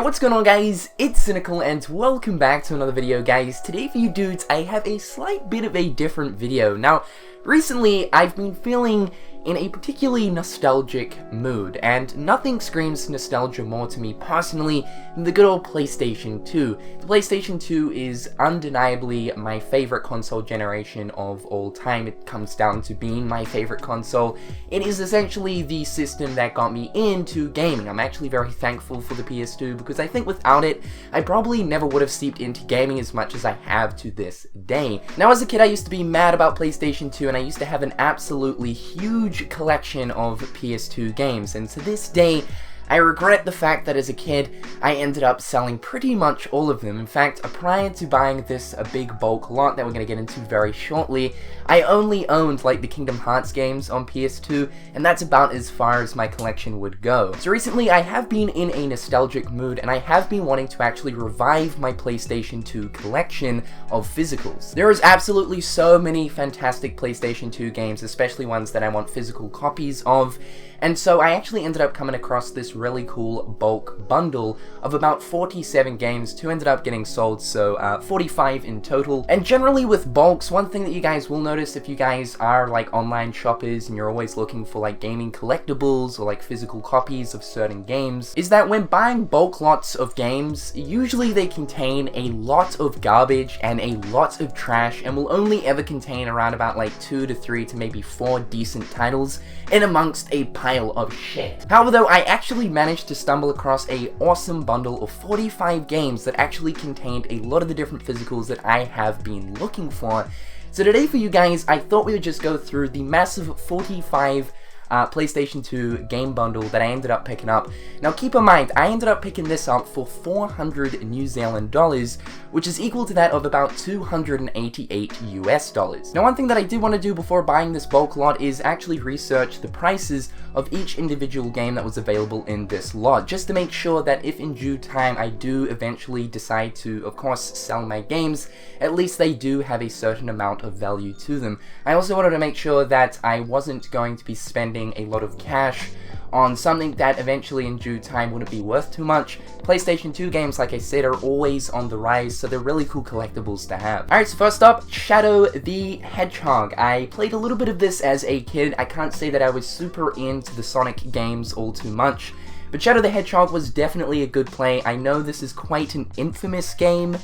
Yo, what's going on guys? It's Cynical and welcome back to another video guys. Today for you dudes, I have a slight bit of a different video. Now, recently I've been feeling in a particularly nostalgic mood, and nothing screams nostalgia more to me personally than the good old PlayStation 2. The PlayStation 2 is undeniably my favorite console generation of all time. It comes down to being my favorite console. It is essentially the system that got me into gaming. I'm actually very thankful for the PS2 because I think without it, I probably never would have seeped into gaming as much as I have to this day. Now, as a kid, I used to be mad about PlayStation 2 and I used to have an absolutely huge collection of PS2 games, and to this day I regret the fact that as a kid I ended up selling pretty much all of them. In fact, prior to buying this big bulk lot that we're going to get into very shortly, I only owned like the Kingdom Hearts games on PS2, and that's about as far as my collection would go. So recently I have been in a nostalgic mood and I have been wanting to actually revive my PlayStation 2 collection of physicals. There is absolutely so many fantastic PlayStation 2 games, especially ones that I want physical copies of, and so I actually ended up coming across this really cool bulk bundle of about 47 games. 2 ended up getting sold, so 45 in total. And generally with bulks, one thing that you guys will notice if you guys are like online shoppers and you're always looking for like gaming collectibles or like physical copies of certain games, is that when buying bulk lots of games, usually they contain a lot of garbage and a lot of trash and will only ever contain around about like 2 to 3 to maybe 4 decent titles in amongst a pile of shit. However though, I actually managed to stumble across a awesome bundle of 45 games that actually contained a lot of the different physicals that I have been looking for. So today for you guys, I thought we would just go through the massive 45 PlayStation 2 game bundle that I ended up picking up. Now keep in mind, I ended up picking this up for 400 New Zealand dollars, which is equal to that of about 288 US dollars. Now one thing that I did want to do before buying this bulk lot is actually research the prices of each individual game that was available in this lot, just to make sure that if in due time I do eventually decide to, of course, sell my games, at least they do have a certain amount of value to them. I also wanted to make sure that I wasn't going to be spending a lot of cash on something that eventually in due time wouldn't be worth too much. PlayStation 2 games, like I said, are always on the rise, so they're really cool collectibles to have. Alright, so first up, Shadow the Hedgehog. I played a little bit of this as a kid. I can't say that I was super into the Sonic games all too much, but Shadow the Hedgehog was definitely a good play. I know this is quite an infamous game,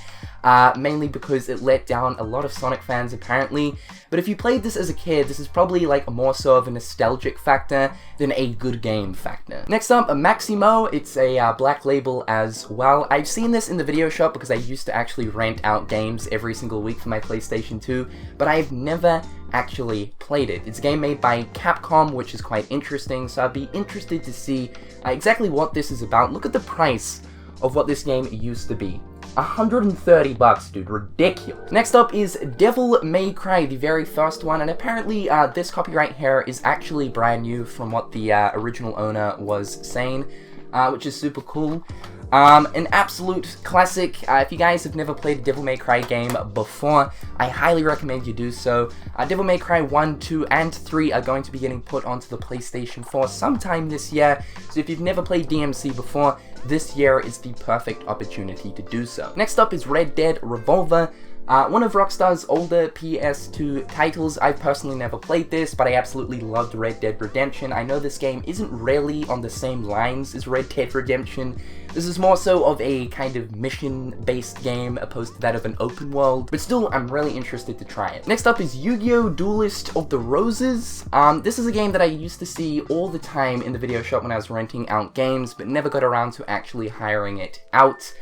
mainly because it let down a lot of Sonic fans apparently, but if you played this as a kid, this is probably like more so of a nostalgic factor than a good game factor. Next up, Maximo. It's a black label as well. I've seen this in the video shop because I used to actually rent out games every single week for my PlayStation 2, but I've never actually played it. It's a game made by Capcom, which is quite interesting, so I'd be interested to see exactly what this is about. Look at the price of what this game used to be. 130 bucks, dude, ridiculous. Next up is Devil May Cry, the very first one, and apparently this copyright here is actually brand new from what the original owner was saying, which is super cool. An absolute classic. If you guys have never played a Devil May Cry game before, I highly recommend you do so. Devil May Cry 1, 2, and 3 are going to be getting put onto the PlayStation 4 sometime this year, so if you've never played DMC before, this year is the perfect opportunity to do so. Next up is Red Dead Revolver. One of Rockstar's older PS2 titles. I've personally never played this, but I absolutely loved Red Dead Redemption. I know this game isn't really on the same lines as Red Dead Redemption. This is more so of a kind of mission-based game opposed to that of an open world, but still, I'm really interested to try it. Next up is Yu-Gi-Oh! Duelist of the Roses. This is a game that I used to see all the time in the video shop when I was renting out games, but never got around to actually hiring it out.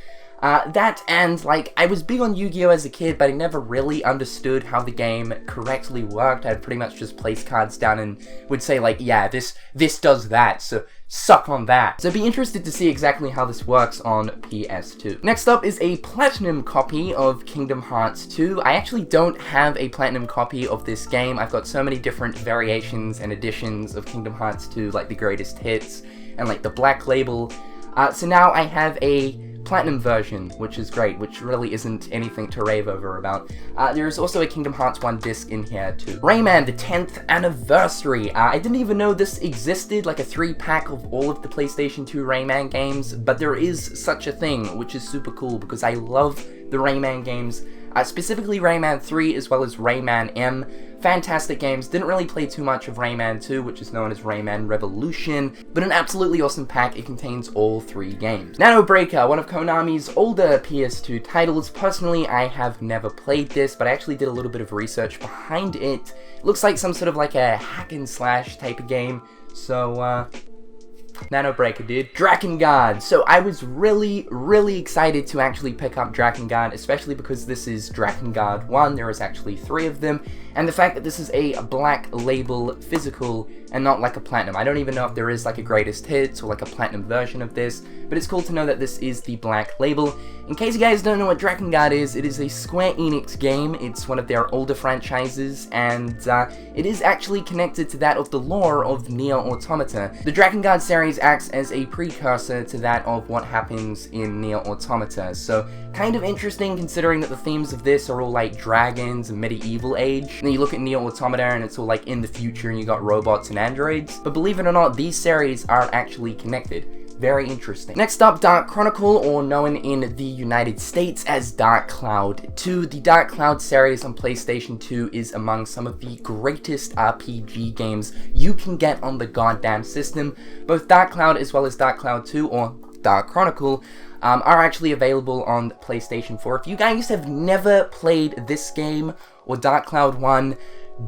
That and, like, I was big on Yu-Gi-Oh! As a kid, but I never really understood how the game correctly worked. I'd pretty much just place cards down and would say, like, yeah, this does that, so suck on that. So I'd be interested to see exactly how this works on PS2. Next up is a Platinum copy of Kingdom Hearts 2. I actually don't have a Platinum copy of this game. I've got so many different variations and editions of Kingdom Hearts 2, like the greatest hits, and like the Black Label. So now I have a Platinum version, which is great, which really isn't anything to rave over about. There's also a Kingdom Hearts 1 disc in here too. Rayman, the 10th anniversary. I didn't even know this existed, like a 3-pack of all of the PlayStation 2 Rayman games, but there is such a thing, which is super cool because I love the Rayman games. Specifically Rayman 3 as well as Rayman M. Fantastic games. Didn't really play too much of Rayman 2, which is known as Rayman Revolution, but an absolutely awesome pack. It contains all 3 games. Nano Breaker, one of Konami's older PS2 titles. Personally, I have never played this, but I actually did a little bit of research behind it. Looks like some sort of like a hack and slash type of game, so Nano Breaker, dude. Drakengard. So I was really excited to actually pick up Drakengard, especially because this is Drakengard 1. There is actually 3 of them. And the fact that this is a black label physical and not like a platinum. I don't even know if there is like a greatest hits or like a platinum version of this, but it's cool to know that this is the black label. In case you guys don't know what Drakengard is, it is a Square Enix game. It's one of their older franchises, and it is actually connected to that of the lore of Nier Automata. The Drakengard series acts as a precursor to that of what happens in Nier Automata, so kind of interesting considering that the themes of this are all like dragons and medieval age. And then you look at Nier Automata and it's all like in the future and you got robots and androids, but believe it or not, these series are actually connected. Very interesting. Next up, Dark Chronicle, or known in the United States as Dark Cloud 2. The Dark Cloud series on PlayStation 2 is among some of the greatest RPG games you can get on the goddamn system. Both Dark Cloud as well as Dark Cloud 2, or Dark Chronicle, are actually available on PlayStation 4. If you guys have never played this game, or Dark Cloud 1,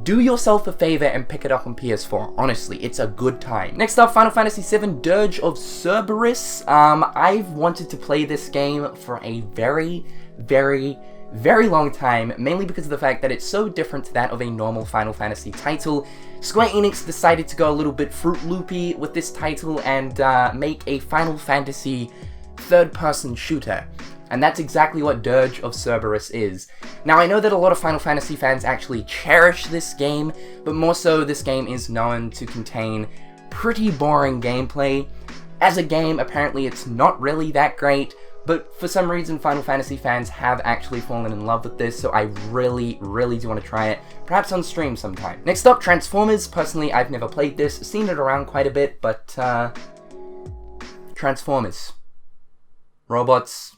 do yourself a favor and pick it up on PS4. Honestly, it's a good time. Next up, Final Fantasy VII Dirge of Cerberus. I've wanted to play this game for a very long time, mainly because of the fact that it's so different to that of a normal Final Fantasy title. Square Enix decided to go a little bit Fruit Loopy with this title and make a Final Fantasy third-person shooter. And that's exactly what Dirge of Cerberus is. Now, I know that a lot of Final Fantasy fans actually cherish this game, but more so, this game is known to contain pretty boring gameplay. As a game, apparently it's not really that great, but for some reason, Final Fantasy fans have actually fallen in love with this, so I really do want to try it, perhaps on stream sometime. Next up, Transformers. Personally, I've never played this, seen it around quite a bit, but Transformers. Robots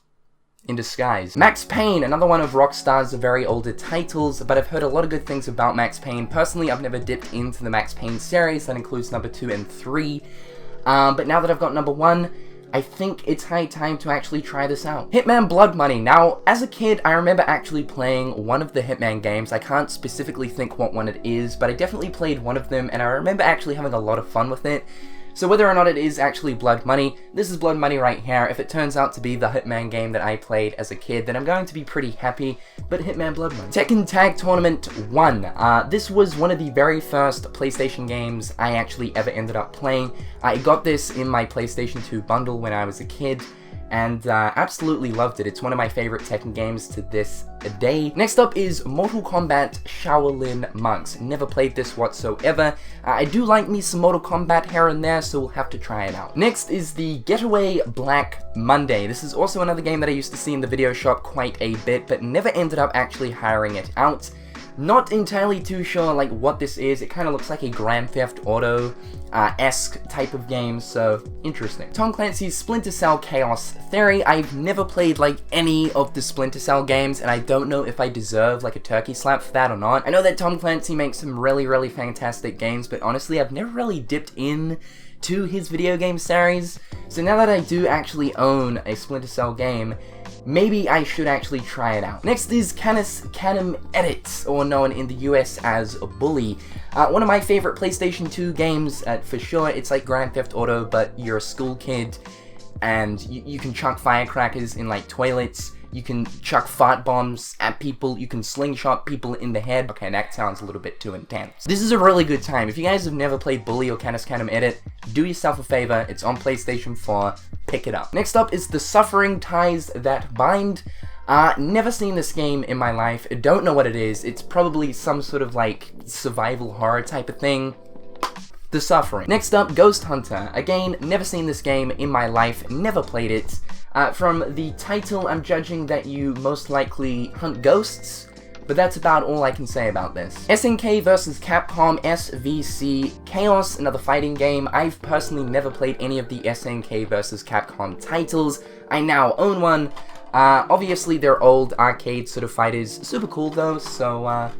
in disguise. Max Payne, another one of Rockstar's very older titles, but I've heard a lot of good things about Max Payne. Personally, I've never dipped into the Max Payne series, that includes number 2 and 3, but now that I've got number 1, I think it's high time to actually try this out. Hitman Blood Money. Now, as a kid, I remember actually playing one of the Hitman games. I can't specifically think what one it is, but I definitely played one of them, and I remember actually having a lot of fun with it. So whether or not it is actually Blood Money, this is Blood Money right here. If it turns out to be the Hitman game that I played as a kid, then I'm going to be pretty happy, but Hitman Blood Money. Tekken Tag Tournament 1. This was one of the very first PlayStation games I actually ever ended up playing. I got this in my PlayStation 2 bundle when I was a kid, and absolutely loved it. It's one of my favorite Tekken games to this day. Next up is Mortal Kombat Shaolin Monks. Never played this whatsoever. I do like me some Mortal Kombat here and there, so we'll have to try it out. Next is the Getaway Black Monday. This is also another game that I used to see in the video shop quite a bit, but never ended up actually hiring it out. Not entirely too sure like what this is. It kind of looks like a Grand Theft Auto esque type of game, so interesting. Tom Clancy's Splinter Cell Chaos Theory. I've never played like any of the Splinter Cell games, and I don't know if I deserve like a turkey slap for that or not. I know that Tom Clancy makes some really fantastic games, but honestly I've never really dipped in to his video game series. So now that I do actually own a Splinter Cell game, maybe I should actually try it out. Next is Canem Edits, or known in the US as Bully. One of my favorite PlayStation 2 games, for sure. It's like Grand Theft Auto, but you're a school kid, and you can chuck firecrackers in like toilets, you can chuck fart bombs at people, you can slingshot people in the head. Okay, that sounds a little bit too intense. This is a really good time. If you guys have never played Bully or Canem Edit, do yourself a favor. It's on PlayStation 4. Pick it up. Next up is The Suffering Ties That Bind. Never seen this game in my life. Don't know what it is. It's probably some sort of like survival horror type of thing. The Suffering. Next up, Ghost Hunter. Again, never seen this game in my life, never played it. From the title, I'm judging that you most likely hunt ghosts, but that's about all I can say about this. SNK vs Capcom SVC Chaos, another fighting game. I've personally never played any of the SNK vs Capcom titles. I now own one. Obviously they're old arcade sort of fighters. Super cool though, so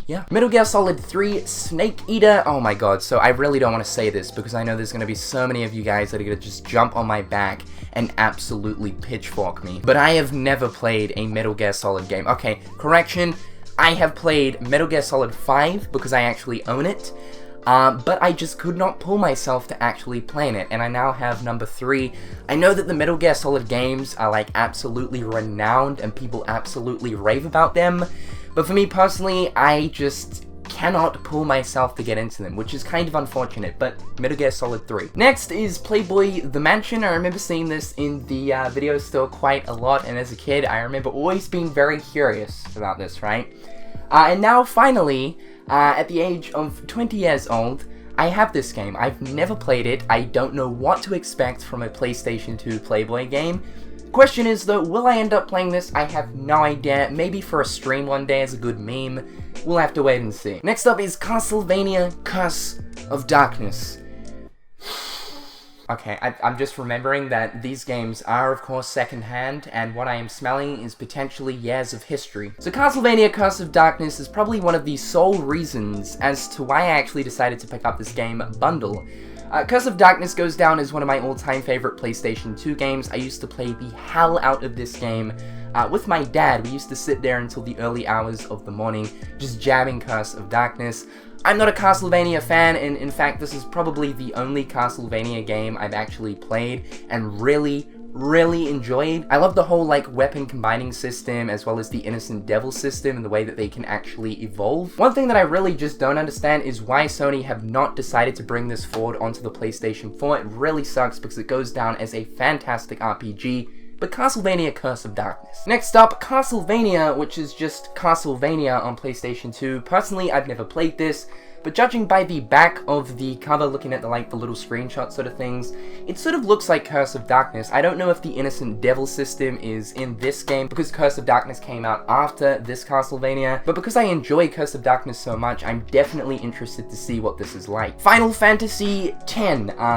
yeah. Metal Gear Solid 3 Snake Eater. Oh my god, so I really don't want to say this because I know there's going to be so many of you guys that are going to just jump on my back and absolutely pitchfork me. But I have never played a Metal Gear Solid game. Okay, correction. I have played Metal Gear Solid 5 because I actually own it. But I just could not pull myself to actually playing it, and I now have number 3. I know that the Metal Gear Solid games are like absolutely renowned and people absolutely rave about them, but for me personally, I just cannot pull myself to get into them, which is kind of unfortunate, but Metal Gear Solid 3. Next is Playboy the Mansion. I remember seeing this in the video store quite a lot, and as a kid, I remember always being very curious about this, right? And now, finally, at the age of 20 years old, I have this game. I've never played it. I don't know what to expect from a PlayStation 2 Playboy game. Question is though, will I end up playing this? I have no idea. Maybe for a stream one day as a good meme. We'll have to wait and see. Next up is Castlevania Cusp of Darkness. Okay, I'm just remembering that these games are, of course, secondhand, and what I am smelling is potentially years of history. So Castlevania Curse of Darkness is probably one of the sole reasons as to why I actually decided to pick up this game bundle. Curse of Darkness goes down as one of my all-time favorite PlayStation 2 games. I used to play the hell out of this game with my dad. We used to sit there until the early hours of the morning, just jamming Curse of Darkness. I'm not a Castlevania fan, and in fact this is probably the only Castlevania game I've actually played and really enjoyed. I love the whole like weapon combining system as well as the innocent devil system and the way that they can actually evolve. One thing that I really just don't understand is why Sony have not decided to bring this forward onto the PlayStation 4. It really sucks because it goes down as a fantastic RPG. But Castlevania Curse of Darkness. Next up, Castlevania, which is just Castlevania on PlayStation 2. Personally, I've never played this, but judging by the back of the cover, looking at the little screenshot sort of things, it sort of looks like Curse of Darkness. I don't know if the Innocent Devil system is in this game, because Curse of Darkness came out after this Castlevania, but because I enjoy Curse of Darkness so much, I'm definitely interested to see what this is like. Final Fantasy X,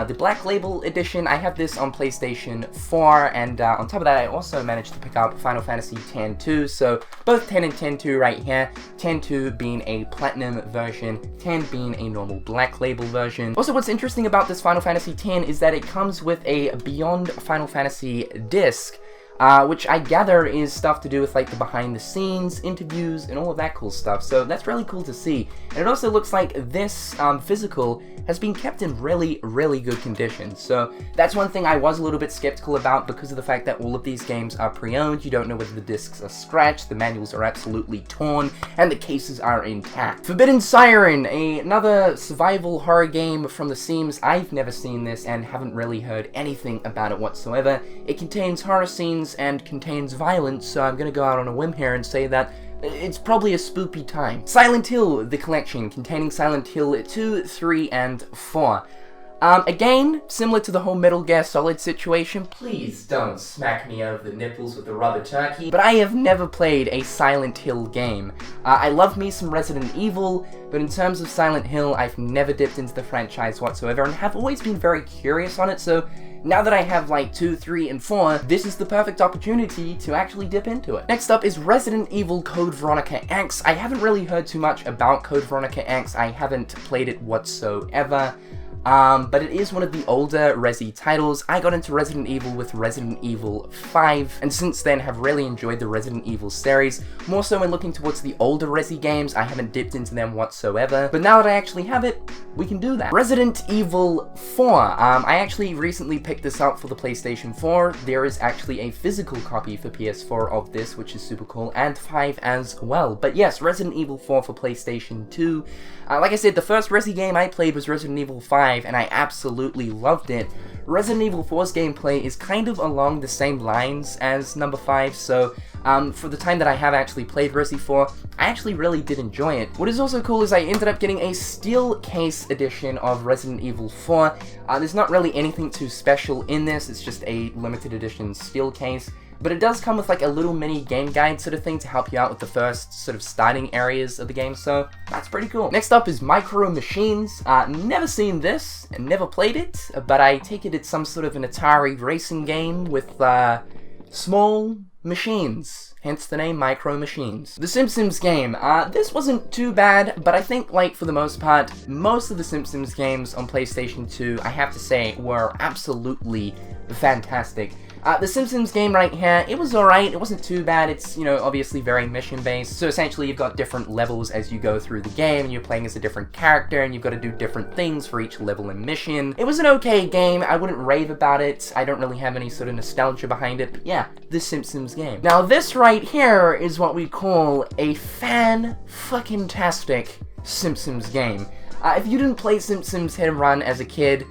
the Black Label Edition. I have this on PlayStation 4, and on top of that, I also managed to pick up Final Fantasy X-2, so both 10 and X-2 right here, X-2 being a Platinum version, 10 being a normal Black Label version. Also, what's interesting about this Final Fantasy X is that it comes with a Beyond Final Fantasy disc, which I gather is stuff to do with like the behind the scenes, interviews, and all of that cool stuff, so that's really cool to see. And it also looks like this physical has been kept in really good condition, so that's one thing I was a little bit skeptical about because of the fact that all of these games are pre-owned. You don't know whether the discs are scratched, the manuals are absolutely torn, and the cases are intact. Forbidden Siren, another survival horror game from the Sims. I've never seen this and haven't really heard anything about it whatsoever. It contains horror scenes and contains violence, so I'm gonna go out on a whim here and say that it's probably a spoopy time. Silent Hill, the collection, containing Silent Hill 2, 3, and 4. Again, similar to the whole Metal Gear Solid situation, please don't smack me over the nipples with the rubber turkey, but I have never played a Silent Hill game. I love me some Resident Evil, but in terms of Silent Hill, I've never dipped into the franchise whatsoever and have always been very curious on it, so now that I have like 2, 3, and 4, this is the perfect opportunity to actually dip into it. Next up is Resident Evil Code Veronica X. I haven't really heard too much about Code Veronica X. I haven't played it whatsoever. But it is one of the older Resi titles. I got into Resident Evil with Resident Evil 5, and since then have really enjoyed the Resident Evil series. More so when looking towards the older Resi games, I haven't dipped into them whatsoever. But now that I actually have it, we can do that. Resident Evil 4. I actually recently picked this up for the PlayStation 4. There is actually a physical copy for PS4 of this, which is super cool, and 5 as well. But yes, Resident Evil 4 for PlayStation 2. Like I said, the first Resi game I played was Resident Evil 5, and I absolutely loved it. Resident Evil 4's gameplay is kind of along the same lines as number 5, so for the time that I have actually played Resi 4, I actually really did enjoy it. What is also cool is I ended up getting a steel case edition of Resident Evil 4. There's not really anything too special in this, it's just a limited edition steel case. But it does come with like a little mini game guide sort of thing to help you out with the first sort of starting areas of the game, so that's pretty cool. Next up is Micro Machines. Never seen this and never played it, but I take it it's some sort of an Atari racing game with small machines, hence the name Micro Machines. The Simpsons Game. This wasn't too bad, but I think, like, for the most part, most of the Simpsons games on PlayStation 2, I have to say, were absolutely fantastic. The Simpsons Game right here, it was alright, it wasn't too bad. It's, you know, obviously very mission-based, so essentially you've got different levels as you go through the game, and you're playing as a different character, and you've got to do different things for each level and mission. It was an okay game, I wouldn't rave about it, I don't really have any sort of nostalgia behind it, but yeah, The Simpsons Game. Now this right here is what we call a fan-fucking-tastic Simpsons game. If you didn't play Simpsons Hit and Run as a kid,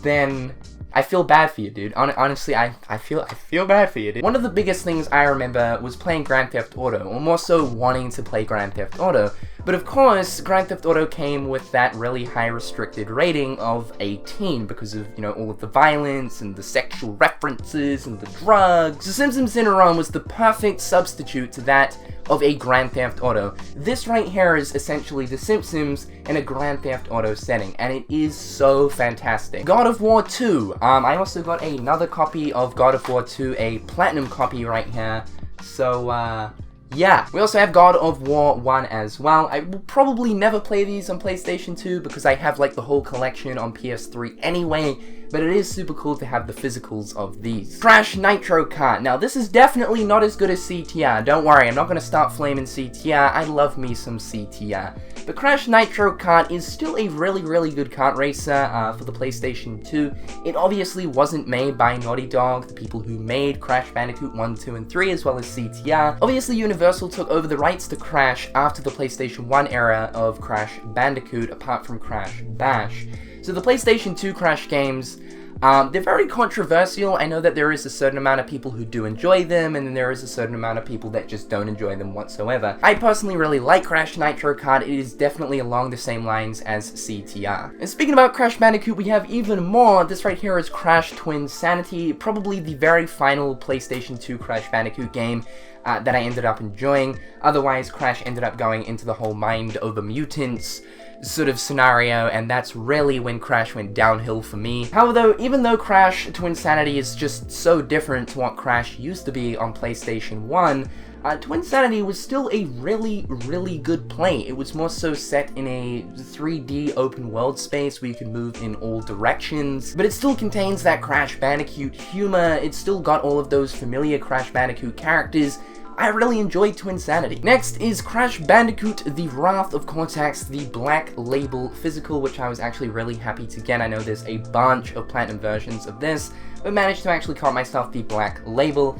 then I feel bad for you, dude. Honestly, I feel bad for you, dude. One of the biggest things I remember was playing Grand Theft Auto, or more so wanting to play Grand Theft Auto. But of course, Grand Theft Auto came with that really high restricted rating of 18 because of, you know, all of the violence and the sexual references and the drugs. So Simpsons Hit and Run was the perfect substitute to that of a Grand Theft Auto. This right here is essentially The Simpsons in a Grand Theft Auto setting, and it is so fantastic. God of War 2. I also got another copy of God of War 2, a platinum copy right here. So, yeah. We also have God of War 1 as well. I will probably never play these on PlayStation 2 because I have, like, the whole collection on PS3 anyway, but it is super cool to have the physicals of these. Crash Nitro Kart. Now, this is definitely not as good as CTR. Don't worry, I'm not going to start flaming CTR. I love me some CTR. But Crash Nitro Kart is still a really, really good kart racer for the PlayStation 2. It obviously wasn't made by Naughty Dog, the people who made Crash Bandicoot 1, 2, and 3, as well as CTR. Obviously, Universal took over the rights to Crash after the PlayStation 1 era of Crash Bandicoot, apart from Crash Bash. So the PlayStation 2 Crash games, they're very controversial. I know that there is a certain amount of people who do enjoy them, and then there is a certain amount of people that just don't enjoy them whatsoever. I personally really like Crash Nitro Kart. It is definitely along the same lines as CTR. And speaking about Crash Bandicoot, we have even more. This right here is Crash Twinsanity, probably the very final PlayStation 2 Crash Bandicoot game that I ended up enjoying. Otherwise, Crash ended up going into the whole mind over mutants sort of scenario, and that's really when Crash went downhill for me. However, even though Crash Twinsanity is just so different to what Crash used to be on PlayStation 1, Twinsanity was still a really, really good play. It was more so set in a 3D open world space where you can move in all directions, but it still contains that Crash Bandicoot humor. It's still got all of those familiar Crash Bandicoot characters. I really enjoyed Twinsanity. Next is Crash Bandicoot The Wrath of Cortex, the Black Label physical, which I was actually really happy to get. I know there's a bunch of platinum versions of this, but managed to actually call myself the Black Label.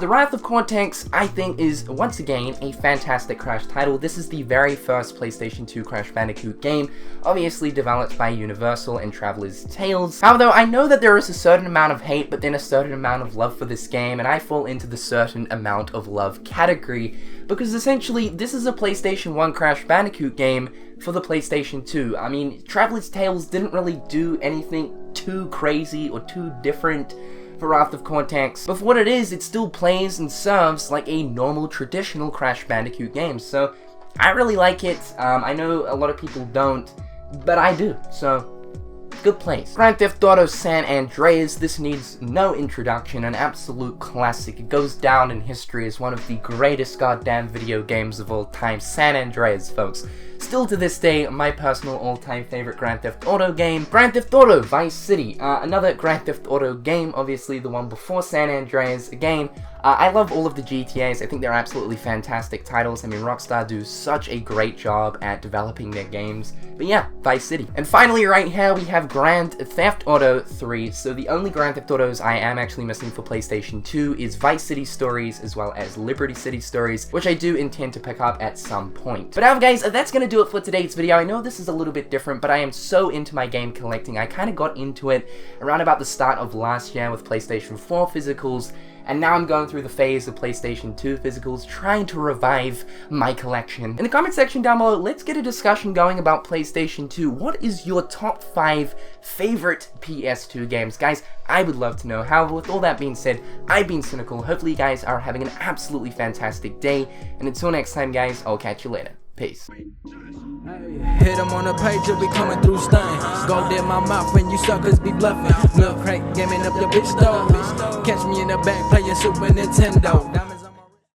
The Wrath of Cortex, I think, is, once again, a fantastic Crash title. This is the very first PlayStation 2 Crash Bandicoot game, obviously developed by Universal and Traveler's Tales. However, I know that there is a certain amount of hate, but then a certain amount of love for this game, and I fall into the certain amount of love category, because essentially, this is a PlayStation 1 Crash Bandicoot game for the PlayStation 2. I mean, Traveler's Tales didn't really do anything too crazy or too different for Wrath of Cortex, but for what it is, it still plays and serves like a normal, traditional Crash Bandicoot game, so I really like it. I know a lot of people don't, but I do, so good place. Grand Theft Auto San Andreas, this needs no introduction, an absolute classic. It goes down in history as one of the greatest goddamn video games of all time. San Andreas, folks. Still to this day, my personal all-time favorite Grand Theft Auto game. Grand Theft Auto Vice City, another Grand Theft Auto game, obviously the one before San Andreas. Again, I love all of the GTAs. I think they're absolutely fantastic titles. I mean, Rockstar do such a great job at developing their games. But yeah, Vice City. And finally, right here, we have Grand Theft Auto 3. So the only Grand Theft Autos I am actually missing for PlayStation 2 is Vice City Stories, as well as Liberty City Stories, which I do intend to pick up at some point. But now, guys, that's gonna do do it for today's video. I know this is a little bit different, but I am so into my game collecting. I kind of got into it around about the start of last year with PlayStation 4 physicals, and now I'm going through the phase of PlayStation 2 physicals, trying to revive my collection. In the comment section down below, let's get a discussion going about PlayStation 2. What is your top 5 favorite PS2 games? Guys, I would love to know. However, with all that being said, I've been Cynical. Hopefully you guys are having an absolutely fantastic day, and until next time guys, I'll catch you later. Peace. Hit them on the page, you'll be coming through stunning. Gold in my mouth when you suckers be bluffing. Milk crank, gaming up your bitch though. Catch me in the back playing Super Nintendo.